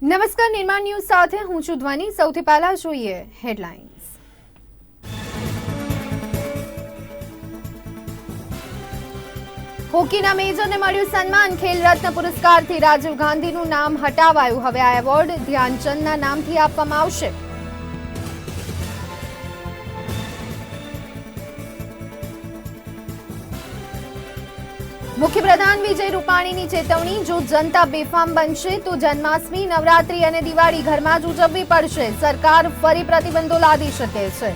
નમસ્કાર, નિર્માણ ન્યૂઝ સાથે હું છું ધ્વની। સૌથી પહેલા જોઈએ હેડલાઇન્સ। હોકીના મેજરને મળ્યું સન્માન। ખેલ રત્ન પુરસ્કારથી રાજીવ ગાંધીનું નામ હટાવાયું। હવે આ એવોર્ડ ધ્યાનચંદના નામથી આપવામાં આવશે। મુખ્યપ્રધાન વિજય રૂપાણીની ચેતવણી। જો જનતા બેફામ બનશે તો જન્માષ્ટમી, નવરાત્રી અને દિવાળી ઘરમાં જ ઉજવવી પડશે। સરકાર ફરી પ્રતિબંધો લાદી શકે છે।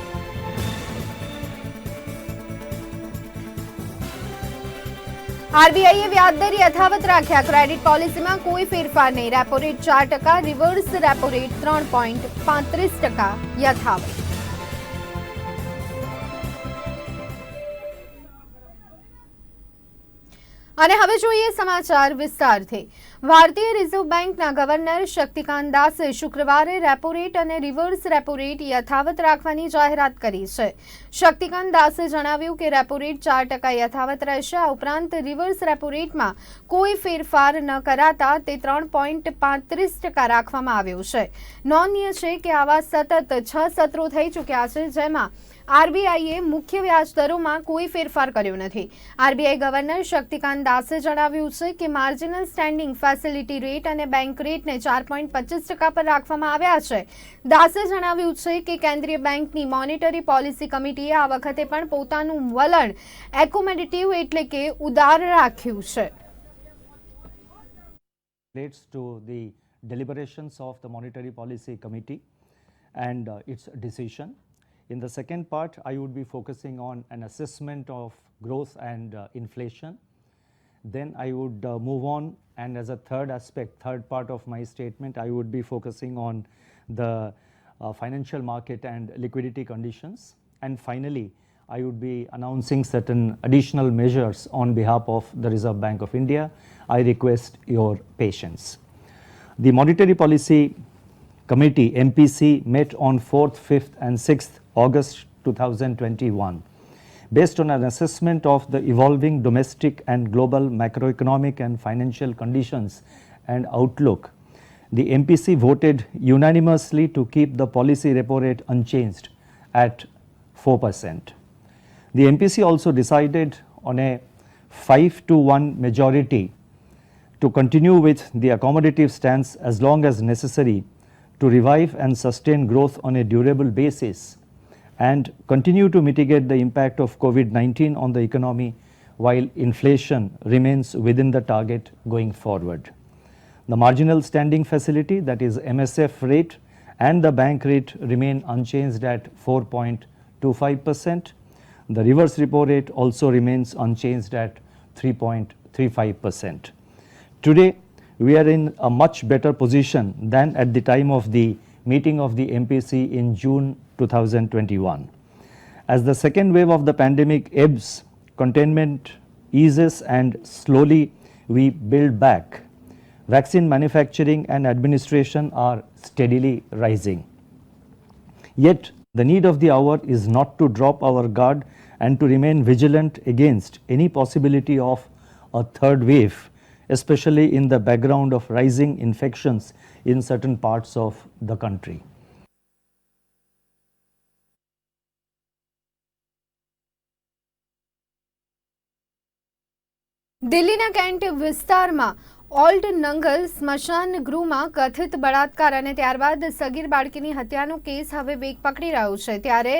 આરબીઆઈએ વ્યાજદર યથાવત રાખ્યા। ક્રેડિટ પોલિસીમાં કોઈ ફેરફાર નહીં। Repo rate 4%, reverse repo rate 3.35% યથાવત। અને હવે જોઈએ સમાચાર વિસ્તારથી। ભારતીય રિઝર્વ બેંકના ગવર્નર શક્તિકાંત દાસે શુક્રવારે રેપો રેટ અને રિવર્સ રેપો રેટ યથાવત રાખવાની જાહેરાત કરી છે। શક્તિકાંત દાસે જણાવ્યું કે રેપો રેટ 4% યથાવત રહેશે। આ ઉપરાંત રિવર્સ રેપો રેટમાં કોઈ ફેરફાર ન કરાતા તે 3.35% રાખવામાં આવ્યો છે। નોંધનીય છે કે આવા સતત 6 સત્રો થઈ ચૂક્યા છે જેમાં આરબીઆઈએ મુખ્ય વ્યાજ દરોમાં કોઈ ફેરફાર કર્યો નથી। આરબીઆઈ ગવર્નર શક્તિકાંત દાસે જણાવ્યું છે કે માર્જિનલ સ્ટેન્ડિંગ ફેસિલિટી રેટ અને બેંક રેટને 4.25% પર રાખવામાં આવ્યા છે। દાસે જણાવ્યું છે કે કેન્દ્રીય બેંકની મોનેટરી પોલિસી કમિટીએ આ વખતે પણ પોતાનું વલણ એકોમોડેટિવ એટલે કે ઉદાર રાખ્યું છે। Relates to the deliberations of the Monetary Policy Committee and its decision. In the second part, I would be focusing on an assessment of growth and inflation. Then I would move on, and as a third aspect, third part of my statement, I would be focusing on the financial market and liquidity conditions. And finally, I would be announcing certain additional measures on behalf of the Reserve Bank of India. I request your patience. The Monetary Policy Committee, MPC, met on 4th, 5th and 6th August 2021. Based on an assessment of the evolving domestic and global macroeconomic and financial conditions and outlook, the MPC voted unanimously to keep the policy repo rate unchanged at 4%. The MPC also decided on a 5-1 majority to continue with the accommodative stance as long as necessary to revive and sustain growth on a durable basis and continue to mitigate the impact of COVID-19 on the economy while inflation remains within the target going forward. The marginal standing facility, that is MSF rate, and the bank rate remain unchanged at 4.25%. The reverse repo rate also remains unchanged at 3.35%. Today, we are in a much better position than at the time of the meeting of the MPC in June 2021. As the second wave of the pandemic ebbs, containment eases and slowly we build back, vaccine manufacturing and administration are steadily rising. Yet, the need of the hour is not to drop our guard and to remain vigilant against any possibility of a third wave, especially in the background of rising infections in certain parts of the country. દિલ્હીના cantt વિસ્તારમાં old નંગલ સ્મશાન ગૃહમાં કથિત બળાત્કાર અને ત્યારબાદ સગીર બાળકીની હત્યાનો કેસ હવે વેગ પકડી રહ્યો છે। ત્યારે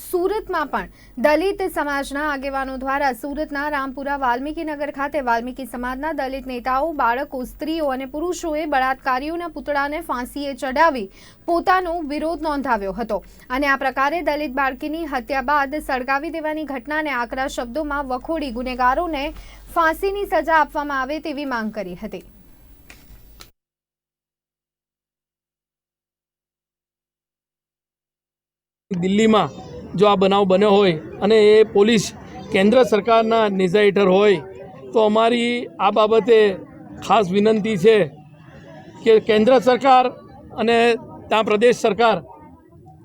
સુરતમાં પણ દલિત સમાજના આગેવાનો દ્વારા સુરતના રામપુરા વાલ્મીકી નગર ખાતે વાલ્મીકી સમાજના દલિત નેતાઓ, બાળકો, સ્ત્રીઓ અને પુરુષોએ બળાત્કારીઓના પુતળાને ફાંસીએ ચડાવી પોતાનો વિરોધ નોંધાવ્યો હતો અને આ પ્રકારે દલિત બાળકીની હત્યા બાદ સળગાવી દેવાની ઘટનાને આકરા શબ્દોમાં વખોડી ગુનેગારોને ફાંસીની સજા આપવામાં આવે તેવી માંગ કરી હતી। દિલ્હીમાં જો આ બનાવ બન્યો હોય અને એ પોલીસ કેન્દ્ર સરકારના નેજા હેઠળ હોય તો અમારી આ બાબતે ખાસ વિનંતી છે કે કેન્દ્ર સરકાર અને ત્યાં પ્રદેશ સરકાર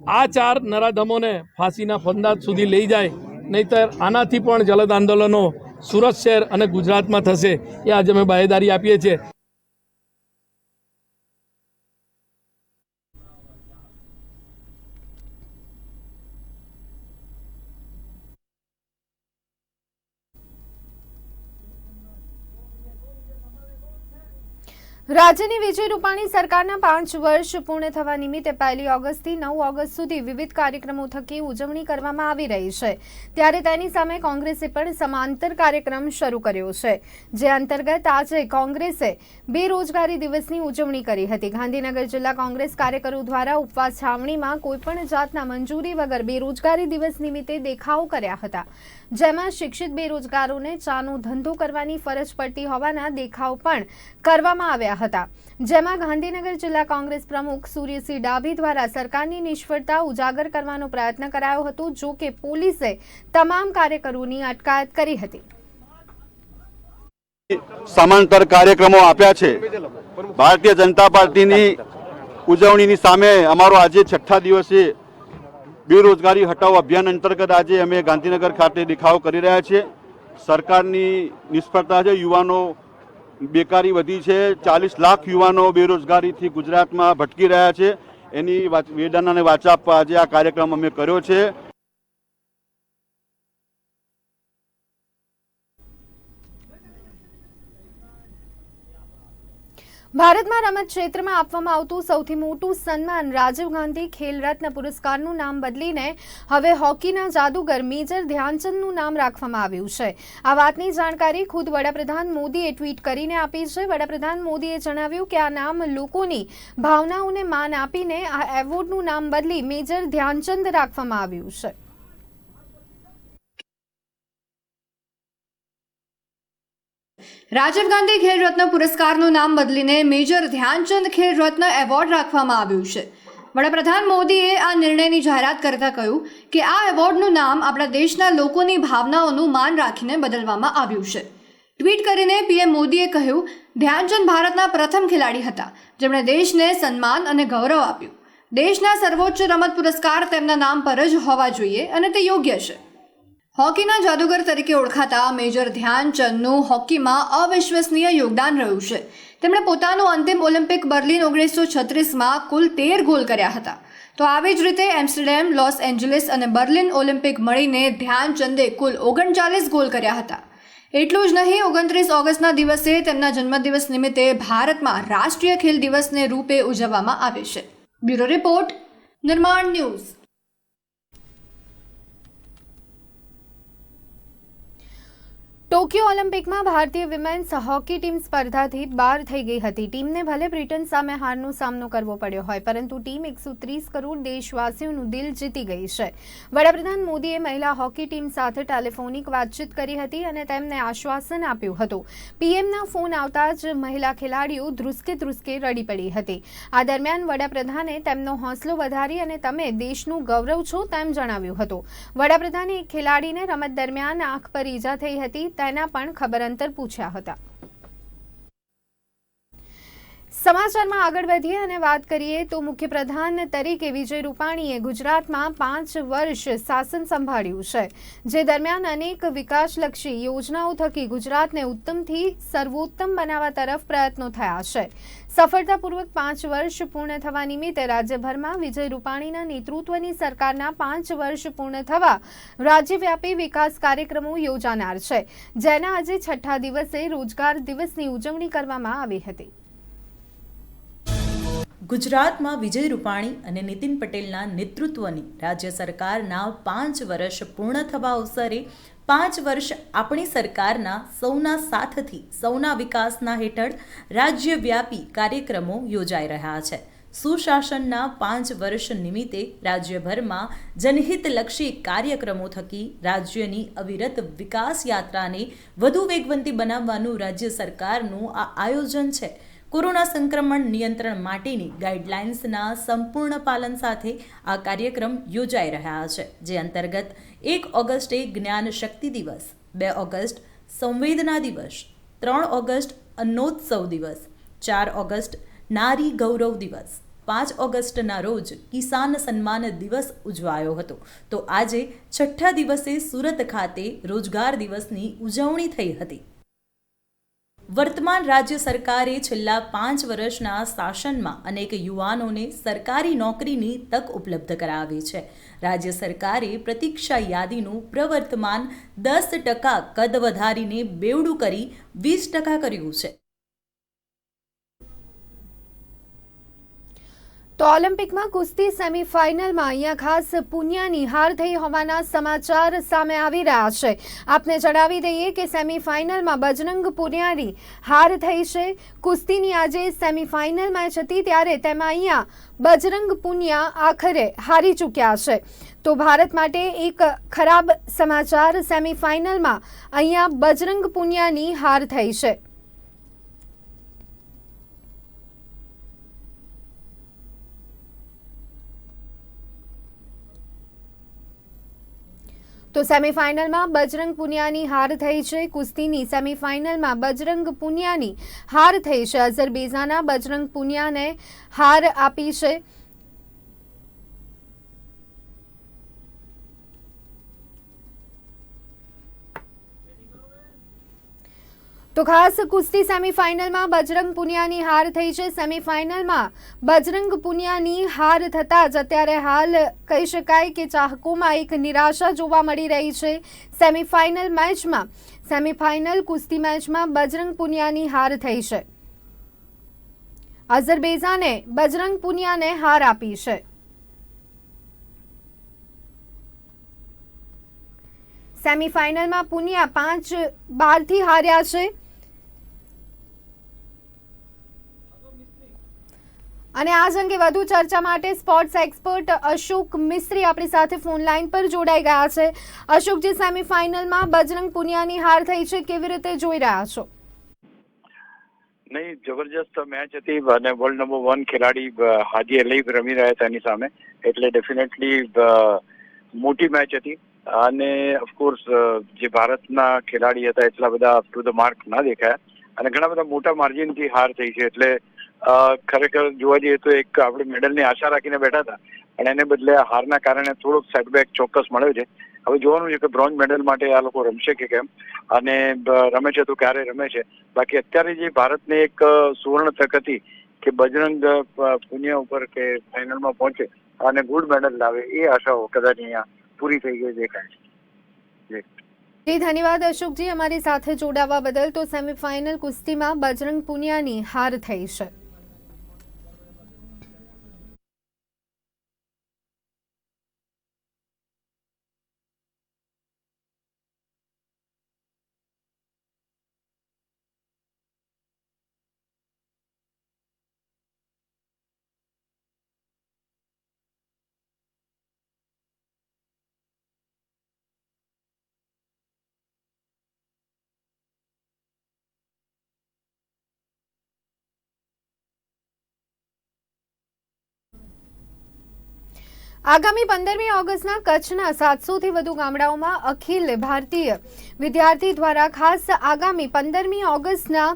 આ 4 નરાધમોને ફાંસીના ફંદા સુધી લઈ જાય, નહીંતર આનાથી પણ જલદ આંદોલનો સુરત શહેર અને ગુજરાતમાં થશે એ આજે અમે બાહેદારી આપીએ છીએ। રાજ્યની વિજય રૂપાણી સરકારના 5 વર્ષ પૂર્ણ થવા નિમિત્તે 1 ઓગસ્ટથી 9 ઓગસ્ટ સુધી વિવિધ કાર્યક્રમો થકી ઉજવણી કરવામાં આવી રહી છે, ત્યારે તેની સામે કોંગ્રેસે પણ સમાંતર કાર્યક્રમ શરૂ કર્યો છે, જે અંતર્ગત આજે કોંગ્રેસે બેરોજગારી દિવસની ઉજવણી કરી હતી। ગાંધીનગર જિલ્લા કોંગ્રેસ કાર્યકરો દ્વારા ઉપવાસ છાવણીમાં કોઈપણ જાતના મંજૂરી વગર બેરોજગારી દિવસ નિમિત્તે દેખાવો કર્યા હતા, જેમાં શિક્ષિત બેરોજગારોને ચાનો ધંધો કરવાની ફરજ પડતી હોવાના દેખાવ પણ કરવામાં આવ્યા હતા, જેમાં ગાંધીનગર જિલ્લા કોંગ્રેસ પ્રમુખ સૂર્યસિંહ ડાભી દ્વારા સરકારની નિષ્ફળતા ઉજાગર કરવાનો પ્રયત્ન કરાયો હતો, જો કે પોલીસે તમામ કાર્યકરોની અટકાયત કરી હતી। સમાંતર કાર્યક્રમો આપ્યા છે। ભારતીય જનતા પાર્ટીની ઉજવણીની સામે અમારો આજે 6ઠ્ઠા દિવસે બેરોજગારી હટાવો અભિયાન અંતર્ગત આજે અમે ગાંધીનગર ખાતે દેખાવો કરી રહ્યા છીએ। સરકારની નિષ્ફળતા છે, યુવાનો બેકારી વધી છે, 40 લાખ યુવાનો બેરોજગારીથી ગુજરાતમાં ભટકી રહ્યા છે, એની વેદનાને વાચા આપવા આજે આ કાર્યક્રમ અમે કર્યો છે। ભારતમાં રમત ક્ષેત્રમાં આપવામાં આવતું સૌથી મોટું સન્માન રાજીવ ગાંધી ખેલ રત્ન પુરસ્કારનું નામ બદલીને હવે હોકીના જાદુગર મેજર ધ્યાનચંદનું નામ રાખવામાં આવ્યું છે। આ વાતની જાણકારી ખુદ વડાપ્રધાન મોદીએ ટ્વીટ કરીને આપી છે। વડાપ્રધાન મોદીએ જણાવ્યું કે આ નામ લોકોની ભાવનાઓને માન આપીને આ એવોર્ડનું નામ બદલી મેજર ધ્યાનચંદ રાખવામાં આવ્યું છે। રાજીવ ગાંધી ખેલ રત્ન પુરસ્કારનું નામ બદલીને મેજર ધ્યાનચંદ ખેલ રત્ન એવોર્ડ રાખવામાં આવ્યું છે। વડાપ્રધાન મોદીએ આ નિર્ણયની જાહેરાત કરતા કહ્યું કે આ એવોર્ડનું નામ આપણા દેશના લોકોની ભાવનાઓનું માન રાખીને બદલવામાં આવ્યું છે। ટ્વીટ કરીને પીએમ મોદીએ કહ્યું, ધ્યાનચંદ ભારતના પ્રથમ ખેલાડી હતા જેમણે દેશને સન્માન અને ગૌરવ આપ્યું। દેશના સર્વોચ્ચ રમત પુરસ્કાર તેમના નામ પર જ હોવા જોઈએ અને તે યોગ્ય છે। હોકીના જાદુગર તરીકે ઓળખાતા મેજર ધ્યાનચંદનું હોકીમાં અવિશ્વસનીય યોગદાન રહ્યું છે। તેમણે પોતાનું અંતિમ ઓલિમ્પિક બર્લિન 1936માં કુલ 13 ગોલ કર્યા હતા, તો આવી જ રીતે એમ્સ્ટરડેમ, લોસ એન્જલિસ અને બર્લિન ઓલિમ્પિક મળીને ધ્યાનચંદે કુલ 39 ગોલ કર્યા હતા। એટલું જ નહીં, 29 ઓગસ્ટના દિવસે તેમના જન્મદિવસ નિમિત્તે ભારતમાં રાષ્ટ્રીય ખેલ દિવસને રૂપે ઉજવવામાં આવે છે। બ્યુરો રિપોર્ટ, નિર્માણ ન્યૂઝ। ટોક્યો ઓલિમ્પિકમાં ભારતીય વિમેન્સ હોકી ટીમ સ્પર્ધાથી બહાર થઈ ગઈ હતી। ટીમને ભલે બ્રિટન સામે હારનો સામનો કરવો પડ્યો હોય, પરંતુ ટીમ 130 કરોડ દેશવાસીઓનું દિલ જીતી ગઈ છે। વડાપ્રધાન મોદીએ મહિલા હોકી ટીમ સાથે ટેલિફોનિક વાતચીત કરી હતી અને તેમને આશ્વાસન આપ્યું હતું। પીએમના ફોન આવતા જ મહિલા ખેલાડીઓ ધ્રુસકે ધ્રુસકે રડી પડી હતી। આ દરમિયાન વડાપ્રધાને તેમનો હોંસલો વધારી અને તમે દેશનું ગૌરવ છો તેમ જણાવ્યું હતું। વડાપ્રધાને એક ખેલાડીને રમત દરમિયાન આંખ પર ઈજા થઈ હતી તેના પણ ખબર અંતર પૂછ્યા હતા। સમાચારમાં આગળ વધીએ અને વાત કરીએ તો મુખ્યપ્રધાન તરીકે વિજય રૂપાણીએ ગુજરાતમાં 5 વર્ષ શાસન સંભાળ્યું છે, જે દરમિયાન અનેક વિકાસલક્ષી યોજનાઓ થકી ગુજરાતને ઉત્તમથી સર્વોત્તમ બનાવવા તરફ પ્રયત્નો થયા છે। સફળતાપૂર્વક 5 વર્ષ પૂર્ણ થવા નિમિત્તે રાજ્યભરમાં વિજય રૂપાણીના નેતૃત્વની સરકારના 5 વર્ષ પૂર્ણ થવા રાજ્યવ્યાપી વિકાસ કાર્યક્રમો યોજાનાર છે, જેના આજે 6ઠ્ઠા દિવસે રોજગાર દિવસની ઉજવણી કરવામાં આવી હતી। ગુજરાતમાં વિજય રૂપાણી અને નીતિન પટેલના નેતૃત્વની રાજ્ય સરકારના 5 વર્ષ પૂર્ણ થવા અવસરે 5 વર્ષ આપણી સરકારના સૌના સાથથી સૌના વિકાસના હેઠળ રાજ્યવ્યાપી કાર્યક્રમો યોજાઈ રહ્યા છે। સુશાસનના 5 વર્ષ નિમિત્તે રાજ્યભરમાં જનહિતલક્ષી કાર્યક્રમો થકી રાજ્યની અવિરત વિકાસ યાત્રાને વધુ વેગવંતી બનાવવાનું રાજ્ય સરકારનું આ આયોજન છે। કોરોના સંક્રમણ નિયંત્રણ માટેની ગાઈડલાઇન્સના સંપૂર્ણ પાલન સાથે આ કાર્યક્રમ યોજાઈ રહ્યા છે, જે અંતર્ગત 1 ઓગસ્ટે જ્ઞાન શક્તિ દિવસ, 2 ઓગસ્ટ સંવેદના દિવસ, 3 ઓગસ્ટ અન્નોત્સવ દિવસ, 4 ઓગસ્ટ નારી ગૌરવ દિવસ, 5 ઓગસ્ટના રોજ કિસાન સન્માન દિવસ ઉજવાયો હતો, તો આજે 6ઠ્ઠા દિવસે સુરત ખાતે રોજગાર દિવસની ઉજવણી થઈ હતી। વર્તમાન રાજ્ય સરકારે છેલ્લા 5 વર્ષના શાસનમાં અનેક યુવાનોને સરકારી નોકરીની તક ઉપલબ્ધ કરાવી છે। રાજ્ય સરકારે પ્રતીક્ષા યાદીનું પ્રવર્તમાન 10% કદ વધારીને બેવડું કરી 20% કર્યું છે। તો ઓલિમ્પિકમાં કુસ્તી સેમીફાઇનલમાં અહીંયા ખાસ પુનિયાની હાર થઈ હોવાના સમાચાર સામે આવી રહ્યા છે. આપને જણાવી દઈએ કે સેમીફાઇનલમાં બજરંગ પુનિયાની હાર થઈ છે. કુસ્તીની આજે સેમીફાઇનલ મેચ હતી ત્યારે તેમાં અહીંયા બજરંગ પુનિયા આખરે હારી ચૂક્યા છે. તો ભારત માટે એક ખરાબ સમાચાર, સેમીફાઇનલમાં અહીંયા બજરંગ પુનિયાની હાર થઈ છે. તો સેમીફાઇનલમાં બજરંગ પુનિયાની હાર થઈ છે. કુસ્તીની સેમીફાઇનલમાં બજરંગ પુનિયાની હાર થઈ છે. અઝરબૈજાનના બજરંગ પુનિયાને હાર આપી છે. તો ખાસ કુસ્તી સેમીફાઇનલમાં બજરંગ પુનિયાની હાર થઈ છે. સેમીફાઇનલમાં બજરંગ પુનિયાની હાર થતાં જ અત્યારે હાલ કહી શકાય કે ચાહકોમાં એક નિરાશા જોવા મળી રહી છે. સેમીફાઇનલ કુસ્તી મેચમાં બજરંગ પુનિયાની હાર થઈ છે. અઝરબૈજાને બજરંગ પુનિયાને હાર આપી છે. સેમીફાઇનલમાં પુનિયા 5-12થી હાર્યા છે. અને આ જ અંગે વધુ ચર્ચા માટે સ્પોર્ટ્સ એક્સપર્ટ અશોક મિસ્ત્રી આપણી સાથે ફોન લાઈન પર જોડાઈ ગયા છે. અશોકજી, સેમીફાઇનલમાં બજરંગ પુનિયાની હાર થઈ છે, કેવી રીતે જોઈ રહ્યા છો? નહીં, જબરજસ્ત મેચ હતી અને વર્લ્ડ નંબર 1 ખેલાડી હાજી અલીફ રમી રહ્યા હતા એની સામે, એટલે ડેફિનેટલી મોટી મેચ હતી. અને ઓફકોર્સ જે ભારતના ખેલાડી હતા એટલા બધા અપ ટુ ધ માર્ક ના દેખાયા અને ઘણા બધા મોટા માર્જિનથી હાર થઈ છે. એટલે ખરેખર જોવા જઈએ તો એક આપણે મેડલની આશા રાખીને બેઠા હતા અને એને બદલે હારના કારણે થોડોક સેટબેક ચોક્કસ મળ્યો છે. હવે જોવાનું છે કે બ્રોન્ઝ મેડલ માટે આ લોકો રમશે કે કેમ, અને રમે છે તો ક્યારે રમે છે. બાકી અત્યારે જે ભારતને એક સુવર્ણ તક હતી કે બજરંગ પુનિયા ઉપર કે ફાઇનલમાં પહોંચે અને ગોલ્ડ મેડલ લાવે, એ આશાઓ કદાચ અહીંયા પૂરી થઈ ગઈ દેખાય છે. જી, ધન્યવાદ અશોકજી અમારી સાથે જોડાવા બદલ. તો સેમીફાઇનલ કુસ્તીમાં બજરંગ પુનિયાની હાર થઈ છે. આગામી 15મી ઓગસ્ટના કચ્છના 700થી વધુ ગામડાઓમાં અખિલ ભારતીય વિદ્યાર્થી દ્વારા ખાસ આગામી 15મી ઓગસ્ટના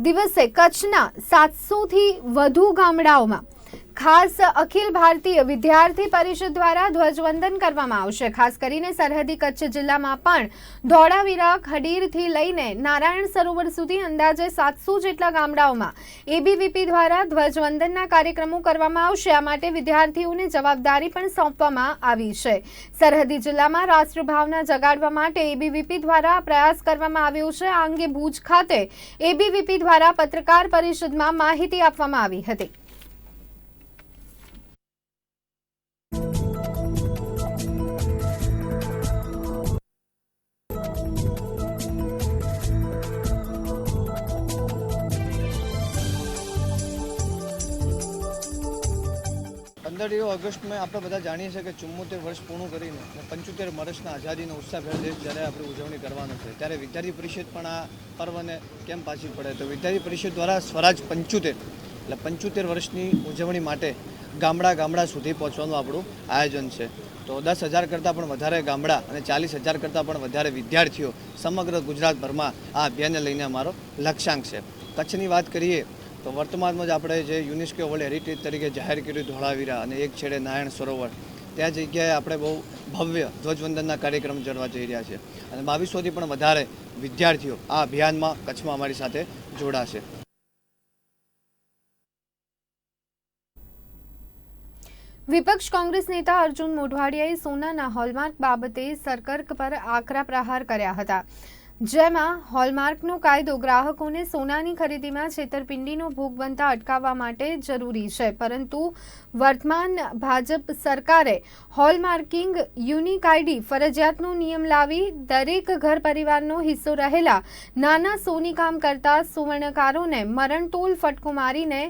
દિવસે કચ્છના 700થી વધુ ગામડાઓમાં ખાસ અખિલ ભારતીય વિદ્યાર્થી પરિષદ દ્વારા ધ્વજવંદન કરવામાં આવશે. ખાસ કરીને સરહદી કચ્છ જિલ્લામાં પણ ધોળાવીરા, ખડીરથી લઈને નારાયણ સરોવર સુધી અંદાજે 700 જેટલા ગામડાઓમાં એબીવીપી દ્વારા ધ્વજવંદનના કાર્યક્રમો કરવામાં આવશે. આ માટે વિદ્યાર્થીઓને જવાબદારી પણ સોંપવામાં આવી છે. સરહદી જિલ્લામાં રાષ્ટ્રભાવના જગાડવા માટે એબીવીપી દ્વારા પ્રયાસ કરવામાં આવ્યો છે. આ અંગે ભુજ ખાતે એબીવીપી દ્વારા પત્રકાર પરિષદમાં માહિતી આપવામાં આવી હતી. ઓગસ્ટમાં આપણે બધા જાણીએ છીએ કે 74 વર્ષ પૂર્ણ કરીને 75 વર્ષના આઝાદીનો ઉત્સાહભેર દેશ જ્યારે આપણે ઉજવણી કરવાનો છે, ત્યારે વિદ્યાર્થી પરિષદ પણ આ પર્વને કેમ પાછી પડે, તો વિદ્યાર્થી પરિષદ દ્વારા સ્વરાજ 75 એટલે 75 વર્ષની ઉજવણી માટે ગામડા સુધી પહોંચવાનું આપણું આયોજન છે. તો 10,000 કરતાં પણ વધારે ગામડા અને 40,000 કરતાં પણ વધારે વિદ્યાર્થીઓ સમગ્ર ગુજરાતભરમાં આ અભિયાનને લઈને અમારો લક્ષ્યાંક છે. કચ્છની વાત કરીએ તો વર્તમાનમાં જ આપણે જે યુનેસ્કો વર્લ્ડ હેરિટેજ તરીકે જાહેર કર્યું ધોળાવીરા અને એક છેડે નારાયણ સરોવર, ત્યાં જગ્યાએ આપણે બહુ ભવ્ય ધ્વજવંદનના કાર્યક્રમ જડવા જઈ રહ્યા છે અને 2200થી પણ વધારે વિદ્યાર્થીઓ આ અભિયાનમાં કચ્છમાં અમારી સાથે જોડાશે. વિપક્ષ કોંગ્રેસ નેતા અર્જુન મોઢવાડિયાએ સોનાના હોલમાર્ક બાબતે સરકાર પર આકરા પ્રહાર કર્યા હતા. જેમાં હોલમાર્કનો કાયદો ગ્રાહકોને સોનાની ખરીદીમાં છેતરપિંડીનો ભોગ બનતા અટકાવવા માટે જરૂરી છે, પરંતુ વર્તમાન ભાજપ સરકારે હોલમાર્કિંગ યુનિક આઈડી ફરજિયાતનો નિયમ લાવી દરેક ઘર પરિવારનો હિસ્સો રહેલા નાના સોનીકામ કરતા સુવર્ણકારોને મરણતોલ ફટકો મારીને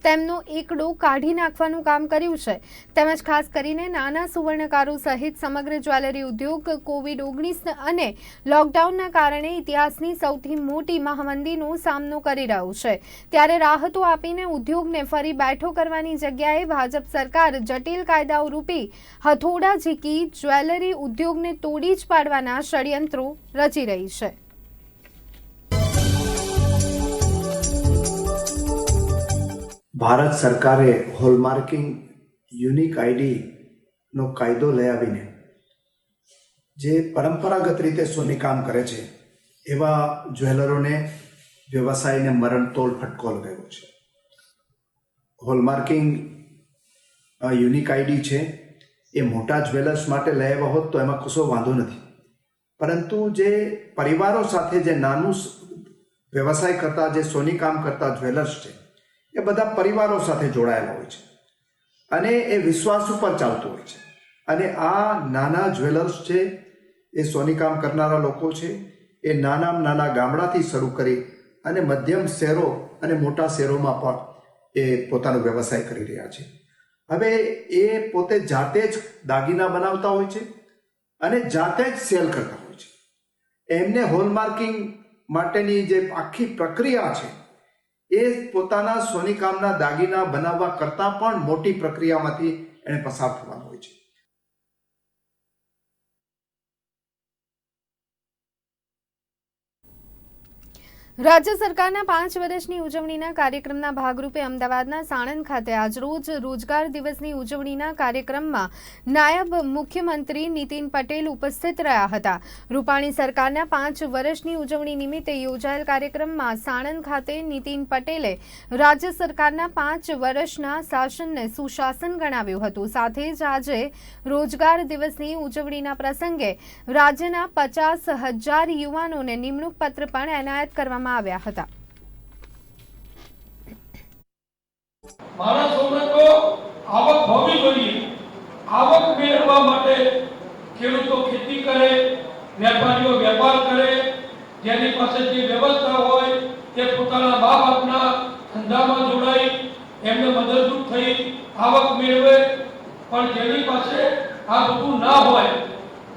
તેમનો એકડો કાઢી નાખવાનું કામ કર્યું છે. તેમજ ખાસ કરીને નાના સુવર્ણકારો સહિત સમગ્ર જ્વેલરી ઉદ્યોગ કોવિડ-19 અને લોકડાઉનના કારણે ઇતિહાસની સૌથી મોટી મહામંદીનો સામનો કરી રહ્યો છે. ત્યારે રાહતો આપીને ઉદ્યોગને ફરી બેઠો કરવાની જગ્યાએ ભાજપ સરકાર જટિલ કાયદાઓ રૂપી હથોડા ઝીકી જ્વેલરી ઉદ્યોગને તોડી જ પાડવાના ષડયંત્રો રચી રહી છે. ભારત સરકારે હોલમાર્કિંગ યુનિક આઈડીનો કાયદો લઈ આવીને જે પરંપરાગત રીતે સોનીકામ કરે છે એવા જ્વેલરોને વ્યવસાયને મરણતોલ ફટકો લગાવ્યો છે. હોલમાર્કિંગ યુનિક આઈડી છે એ મોટા જ્વેલર્સ માટે લઈ આવ્યા હોત તો એમાં કશો વાંધો નથી, પરંતુ જે પરિવારો સાથે જે નાનું વ્યવસાય કરતા જે સોનીકામ કરતા જ્વેલર્સ છે એ બધા પરિવારો સાથે જોડાયેલા હોય છે અને એ વિશ્વાસ ઉપર ચાલતું હોય છે. અને આ નાના જ્વેલર્સ છે એ સોનીકામ કરનારા લોકો છે એ નાના ગામડાથી શરૂ કરી અને મધ્યમ શહેરો અને મોટા શહેરોમાં પણ એ પોતાનો વ્યવસાય કરી રહ્યા છે. હવે એ પોતે જાતે જ દાગીના બનાવતા હોય છે અને જાતે જ સેલ કરતા હોય છે. એમને હોલમાર્કિંગ માટેની જે આખી પ્રક્રિયા છે એ પોતાના સોનીકામના દાગીના બનાવવા કરતાં પણ મોટી પ્રક્રિયામાંથી એને પસાર થવાનું હોય છે. રાજ્ય સરકારના 5 વર્ષની ઉજવણીના કાર્યક્રમના ભાગરૂપે અમદાવાદના સાણંદ ખાતે આજરોજ રોજગાર દિવસની ઉજવણીના કાર્યક્રમમાં નાયબ મુખ્યમંત્રી નીતિન પટેલ ઉપસ્થિત રહ્યા હતા. રૂપાણી સરકારના 5 વર્ષની ઉજવણી નિમિત્તે યોજાયેલ કાર્યક્રમમાં સાણંદ ખાતે નીતિન પટેલે રાજ્ય સરકારના 5 વર્ષના શાસનને સુશાસન ગણાવ્યું હતું. સાથે જ આજે રોજગાર દિવસની ઉજવણીના પ્રસંગે રાજ્યના 50,000 યુવાનોને નિમણૂક પત્ર પણ એનાયત કરવામાં આવ્યા હતા. માણસોને તો આવક હોવી જોઈએ. આવક મેળવવા માટે ખેડૂતો ખેતી કરે, વેપારીઓ વેપાર કરે, જેની પાસે જે વ્યવસ્થા હોય તે પોતાના મા બાપના ધંધામાં જોડાઈ એમને મદદરૂપ થઈ આવક મેળવે. પણ જેની પાસે આ બધું ના હોય,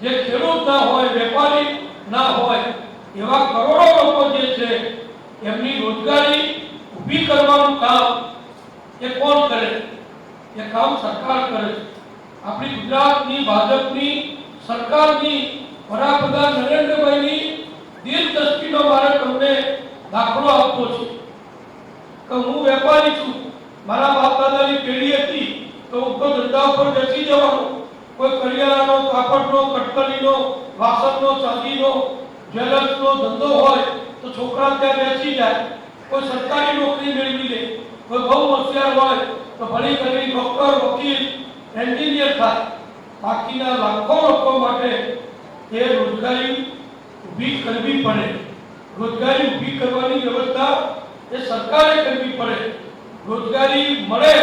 જે ખેડૂત ના હોય, વેપારી ના હોય, એવા કરોડો લોકો જે છે એમની રોજગારી ઊભી કરવાનું કામ એ કોણ કરે? એ કામ સરકાર કરે છે. આપણી ગુજરાતની ભાજપની સરકારની વડાપ્રધાન નરેન્દ્રભાઈની દીર્ઘદ્રષ્ટિનો મારે તમને દાખલો આપવો છે કે હું વેપારી છું, મારા બાપ દાદાની પેઢી હતી તો હું તો ધંધા ઉપર બેસી જવાનો, કોઈ કરિયાણાનો, કાપડનો, કટકરીનો, વાસણનો, ચાંદીનો, જ્વેલર્સનો ધંધો હોય તો છોકરા ત્યાં બેસી જાય, કોઈ સરકારી નોકરી મેળવી લે, કોઈ બહુ હોશિયાર હોય તો ભણી કરી ડોક્ટર, વકીલ, એન્જિનિયર થાય. બાકીના લાખો લોકો માટે એ રોજગારી ઊભી કરવી પડે. રોજગારી ઊભી કરવાની વ્યવસ્થા એ સરકારે કરવી પડે. રોજગારી મળે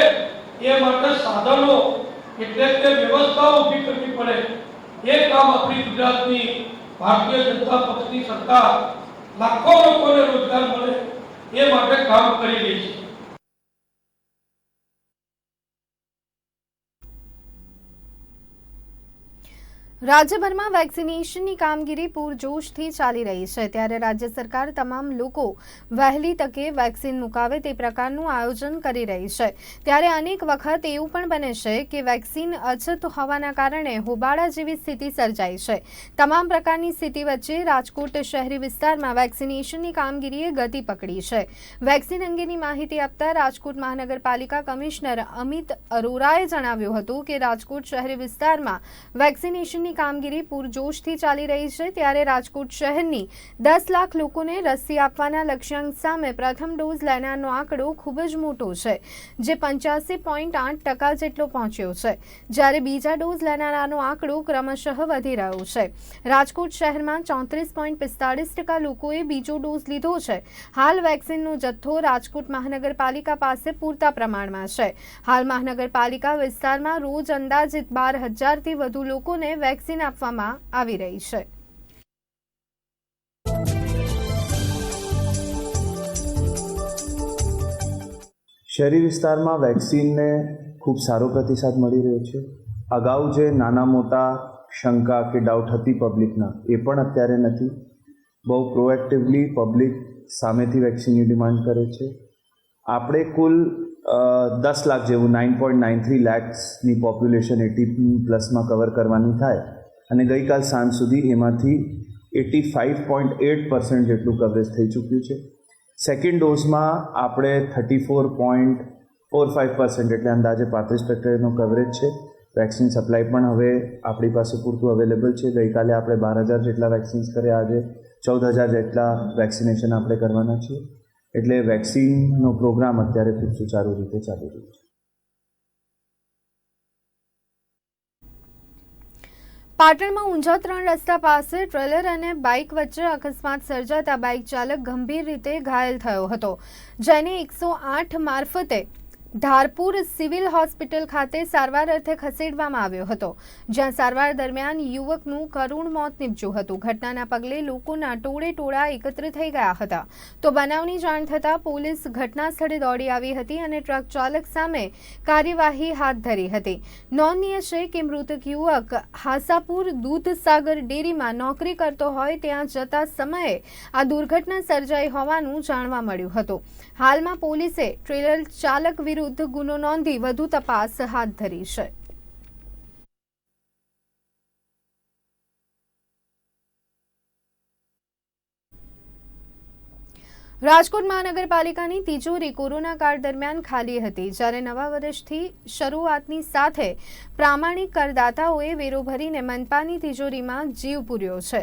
એ માટે સાધનો એટલે કે વ્યવસ્થાઓ ઊભી કરવી પડે. એ કામ આપણી ગુજરાતની ભારતીય જનતા પક્ષની સરકાર લાખો લોકોને રોજગાર મળે એ માટે કામ કરી રહી છે. રાજ્યભરમાં વેક્સિનેશનની કામગીરી પૂરજોશથી ચાલી રહી છે. ત્યારે રાજ્ય સરકાર તમામ લોકો વહેલી તકે વેક્સિન મુકાવે તે પ્રકારનું આયોજન કરી રહી છે. ત્યારે અનેક વખત એવું પણ બને છે કે વેક્સિન અછત હોવાના કારણે હોબાળા જેવી સ્થિતિ સર્જાઈ છે. તમામ પ્રકારની સ્થિતિ વચ્ચે રાજકોટ શહેરી વિસ્તારમાં વેક્સિનેશનની કામગીરીએ ગતિ પકડી છે. વેક્સિન અંગેની માહિતી આપતા રાજકોટ મહાનગરપાલિકા કમિશનર અમિત અરોરાએ જણાવ્યું હતું કે રાજકોટ શહેરી વિસ્તારમાં વેક્સિનેશનની રસીકરણની કામગીરી પૂરજોશથી ચાલી રહી છે, ત્યારે રાજકોટ શહેરની 10 લાખ લોકોને રસી આપવાના લક્ષ્યાંક સામે પ્રથમ ડોઝ લેનારનો આંકડો ખૂબ જ મોટો છે, જે 85.8% જેટલો પહોંચ્યો છે, જ્યારે બીજા ડોઝ લેનારાનો આંકડો ક્રમશઃ વધી રહ્યો છે. રાજકોટ શહેરમાં 34.45% લોકોએ બીજો ડોઝ લીધો છે. હાલ વેક્સિનનો જથ્થો રાજકોટ મહાનગરપાલિકા પાસે પૂરતા પ્રમાણમાં છે. હાલ મહાનગરપાલિકા વિસ્તારમાં રોજ અંદાજિત 12,000થી વધુ લોકોને વેક્સિન આપવામાં આવી રહી છે. શહેરી વિસ્તારમાં વેક્સિનને ખૂબ સારો પ્રતિસાદ મળી રહ્યો છે. અગાઉ જે નાના મોટા શંકા કે ડાઉટ હતી પબ્લિકના, એ પણ અત્યારે નથી. બહુ પ્રોએક્ટિવલી પબ્લિક સામેથી વેક્સિનની ડિમાન્ડ કરે છે. આપણે કુલ 10 લાખ જેવું 9.93 લાખની પોપ્યુલેશન 18+ કવર કરવાની થાય, અને ગઈકાલ સાંજ સુધી એમાંથી 85.8% જેટલું કવરેજ થઈ ચૂક્યું છે. સેકન્ડ ડોઝમાં આપણે 34.45% એટલે અંદાજે 35%નો કવરેજ છે. વેક્સિન સપ્લાય પણ હવે આપણી પાસે પૂરતું અવેલેબલ છે. ગઈકાલે આપણે 12,000 જેટલા વેક્સિન્સ કર્યા, આજે 14,000 જેટલા વેક્સિનેશન આપણે કરવાના છીએ. એટલે વેક્સિનનો પ્રોગ્રામ અત્યારે ખૂબ સુચારુ રીતે ચાલી રહ્યો છે. પાટણમાં ઊંઝા 3 રસ્તા પાસે ટ્રેલર અને બાઇક વચ્ચે અકસ્માત સર્જાતા બાઇક ચાલક ગંભીર રીતે ઘાયલ થયો હતો, જેને 108 મારફતે ધારપુર સિવિલ હોસ્પિટલ ખાતે સારવાર અર્થે ખસેડવામાં આવ્યો હતો, જ્યાં સારવાર દરમિયાન યુવકનું કરુણ મોત નીપજ્યું હતું. ઘટનાના પગલે લોકોના ટોળે એકત્ર થઈ ગયા હતા. તો બનાવની જાણ થતાં પોલીસ ઘટના સ્થળે દોડી આવી હતી અને ટ્રક ચાલક સામે કાર્યવાહી હાથ ધરી હતી. નોંધનીય છે કે મૃતક યુવક હાસાપુર દૂધસાગર ડેરીમાં નોકરી કરતો હોય ત્યાં જતા સમયે આ દુર્ઘટના સર્જાઈ હોવાનું જાણવા મળ્યું હતું. હાલમાં પોલીસે ટ્રેલર ચાલક વિરુદ્ધ ગુનો નોંધી વધુ તપાસ હાથ ધરી છે. રાજકોટ મહાનગરપાલિકાની તિજોરી કોરોના કાળ દરમિયાન ખાલી હતી, જ્યારે નવા વર્ષથી શરૂઆતની સાથે પ્રામાણિક કરદાતાઓએ વેરો ભરીને મનપાની તિજોરીમાં જીવ પૂર્યો છે.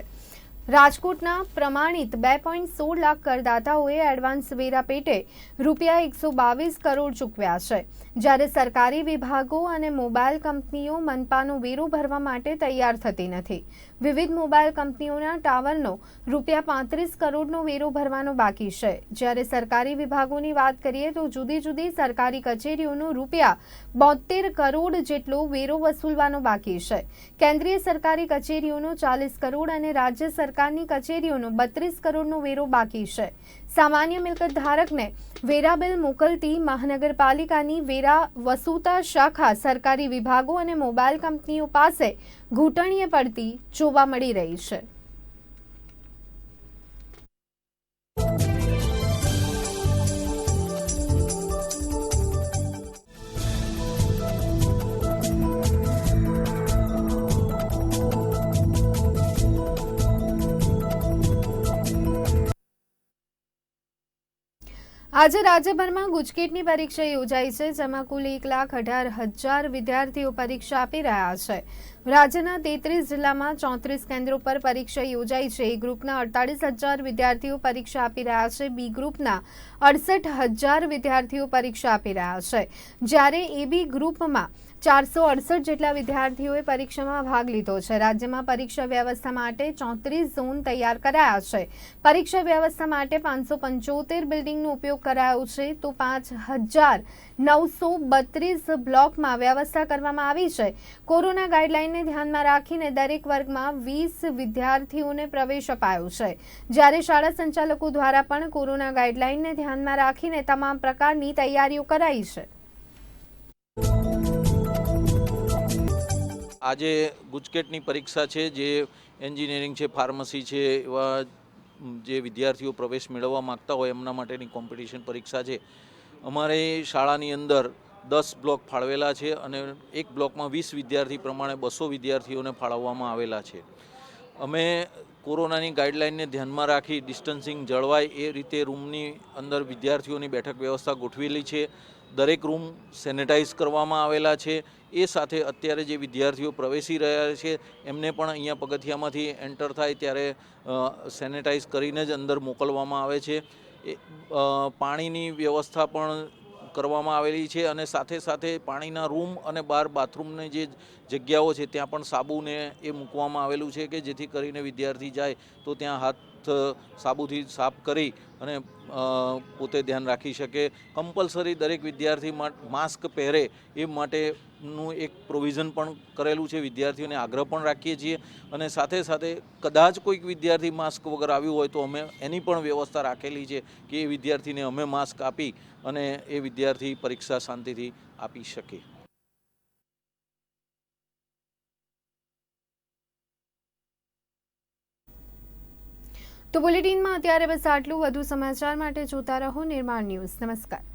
રાજકોટના પ્રમાણિત 2.16 લાખ કરદાતાઓએ એડવાન્સ વેરા પેટે ₹122 કરોડ ચૂકવ્યા છે, જ્યારે સરકારી વિભાગો અને મોબાઈલ કંપનીઓ મનપાનો વેરો ભરવા માટે તૈયાર થતી નથી. વિવિધ મોબાઈલ કંપનીઓના ટાવરનો ₹35 કરોડનો વેરો ભરવાનો બાકી છે, જ્યારે સરકારી વિભાગોની વાત કરીએ તો જુદી જુદી સરકારી કચેરીઓનો ₹72 કરોડ જેટલો વેરો વસૂલવાનો બાકી છે. કેન્દ્રીય સરકારી કચેરીઓનો 40 કરોડ અને રાજ્ય સરકારની કચેરીઓનો 32 કરોડનો વેરો બાકી છે. સામાન્ય મિલકત ધારકને વેરા બિલ મોકલતી મહાનગરપાલિકાની વેરા વસૂલતા શાખા સરકારી વિભાગો અને મોબાઈલ કંપનીઓ પાસે ઘૂંટણીએ પડતી જોવા મળી રહી છે. આજે રાજ્યભરમાં ગુજકેટની પરીક્ષા યોજાઈ છે, જેમાં કુલ 1,18,000 વિદ્યાર્થીઓ પરીક્ષા આપી રહ્યા છે. રાજ્યના 33 જિલ્લામાં 34 કેન્દ્રો પર પરીક્ષા યોજાઈ છે. એ ગ્રુપના 48,000 વિદ્યાર્થીઓ પરીક્ષા આપી રહ્યા છે. બી ગ્રુપના 68,000 વિદ્યાર્થીઓ પરીક્ષા આપી રહ્યા છે, જ્યારે એબી ગ્રુપમાં 468 જેટલા વિદ્યાર્થીઓએ પરીક્ષામાં ભાગ લીધો છે. રાજ્યમાં પરીક્ષા વ્યવસ્થા માટે 34 ઝોન તૈયાર કરાયા છે. પરીક્ષા વ્યવસ્થા માટે 575 બિલ્ડિંગનો ઉપયોગ કરાયો છે, તો 5,932 બ્લોકમાં વ્યવસ્થા કરવામાં આવી છે. કોરોના ગાઈડલાઈનને ધ્યાનમાં રાખીને દરેક વર્ગમાં 20 વિદ્યાર્થીઓને પ્રવેશ અપાયો છે, જ્યારે શાળા સંચાલકો દ્વારા પણ કોરોના ગાઈડલાઈનને ધ્યાનમાં રાખીને તમામ પ્રકારની તૈયારીઓ કરાઈ છે. આજે ગુજકેટની પરીક્ષા છે, જે એન્જિનિયરિંગ છે, ફાર્મસી છે, એવા જે વિદ્યાર્થીઓ પ્રવેશ મેળવવા માગતા હોય એમના માટેની કોમ્પિટિશન પરીક્ષા છે. અમારે શાળાની અંદર 10 બ્લોક ફાળવેલા છે અને એક બ્લોકમાં 20 વિદ્યાર્થી પ્રમાણે 200 વિદ્યાર્થીઓને ફાળવવામાં આવેલા છે. અમે કોરોનાની ગાઈડલાઇનને ધ્યાનમાં રાખી ડિસ્ટન્સિંગ જળવાય એ રીતે રૂમની અંદર વિદ્યાર્થીઓની બેઠક વ્યવસ્થા ગોઠવેલી છે. દરેક રૂમ સેનેટાઈઝ કરવામાં આવેલા છે. એ સાથે અત્યારે જે વિદ્યાર્થીઓ પ્રવેશી રહ્યા છે એમને પણ અહીંયા પગથિયામાંથી એન્ટર થાય ત્યારે સેનેટાઈઝ કરીને જ અંદર મોકલવામાં આવે છે. પાણીની વ્યવસ્થા પણ કરવામાં આવેલી છે અને સાથે સાથે પાણીના રૂમ અને બહાર બાથરૂમની જે જગ્યાઓ છે ત્યાં પણ સાબુને એ મૂકવામાં આવેલું છે કે જેથી કરીને વિદ્યાર્થી જાય તો ત્યાં હાથ સાબુથી સાફ કરી અને પોતે ધ્યાન રાખી શકે. કમ્પલસરી દરેક વિદ્યાર્થી માસ્ક પહેરે એ માટેનું એક પ્રોવિઝન પણ કરેલું છે. વિદ્યાર્થીઓને આગ્રહ પણ રાખીએ છીએ અને સાથે સાથે કદાચ કોઈક વિદ્યાર્થી માસ્ક વગર આવ્યું હોય તો અમે એની પણ વ્યવસ્થા રાખેલી છે કે એ વિદ્યાર્થીને અમે માસ્ક આપી અને એ વિદ્યાર્થી પરીક્ષા શાંતિથી આપી શકે. તો બુલેટિનમાં અત્યારે બસ આટલું. વધુ સમાચાર માટે જોતા રહો નિર્માણ ન્યૂઝ. નમસ્કાર.